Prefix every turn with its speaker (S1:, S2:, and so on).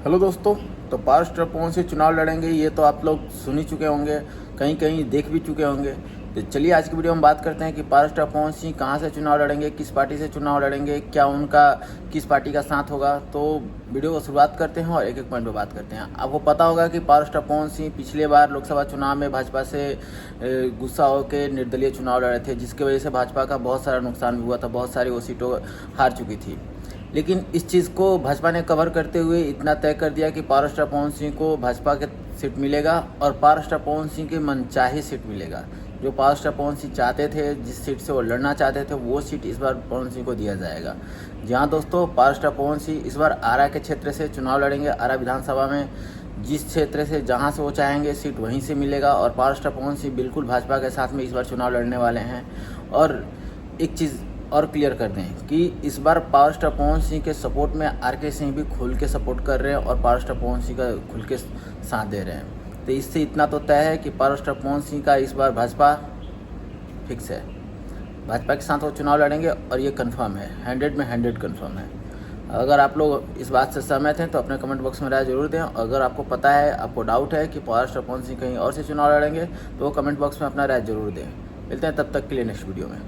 S1: Hello दोस्तों। तो पारस टरपवन से चुनाव लड़ेंगे, ये तो आप लोग सुन ही चुके होंगे, कहीं कहीं देख भी चुके होंगे। तो चलिए आज की वीडियो में बात करते हैं कि पारस टरपवन सिंह कहाँ से चुनाव लड़ेंगे, किस पार्टी से चुनाव लड़ेंगे, क्या उनका किस पार्टी का साथ होगा। तो वीडियो को शुरुआत करते हैं और एक एक पॉइंट पर बात करते हैं। आपको पता होगा कि पारस टरपवन सिंह पिछले बार लोकसभा चुनाव में भाजपा से गुस्सा होकर निर्दलीय चुनाव लड़े थे, जिसकी वजह से भाजपा का बहुत सारा नुकसान भी हुआ था, बहुत सारी वो सीटों हार चुकी थी। लेकिन इस चीज़ को भाजपा ने कवर करते हुए इतना तय कर दिया कि पारस टरपवन सिंह को भाजपा के सीट मिलेगा और पारस टरपवन सिंह की मनचाही सीट मिलेगा। जो पारस टरपवन सिंह चाहते थे, जिस सीट से वो लड़ना चाहते थे, वो सीट इस बार पवन सिंह को दिया जाएगा। जहाँ दोस्तों पारस टरपवन सिंह इस बार आरा के क्षेत्र से चुनाव लड़ेंगे। आरा विधानसभा में जिस क्षेत्र से जहाँ से वो चाहेंगे सीट वहीं से मिलेगा और पारस टरपवन सिंह बिल्कुल भाजपा के साथ में इस बार चुनाव लड़ने वाले हैं। और एक चीज़ और क्लियर कर दें कि इस बार पारस टरपवन सिंह के सपोर्ट में आर.के. सिंह भी खुल के सपोर्ट कर रहे हैं और पारस टरपवन सिंह का खुल के साथ दे रहे हैं। तो इससे इतना तो तय है कि पारस टरपवन सिंह का इस बार भाजपा फिक्स है, भाजपा के साथ वो चुनाव लड़ेंगे और ये कंफर्म है, 100 में 100 कंफर्म है। अगर आप लोग इस बात से सहमत हैं तो अपने कमेंट बॉक्स में राय जरूर दें। अगर आपको पता है, आपको डाउट है कि पारस टरपवन सिंह कहीं और से चुनाव लड़ेंगे, तो वो कमेंट बॉक्स में अपना राय जरूर दें। मिलते हैं तब तक के लिए नेक्स्ट वीडियो में।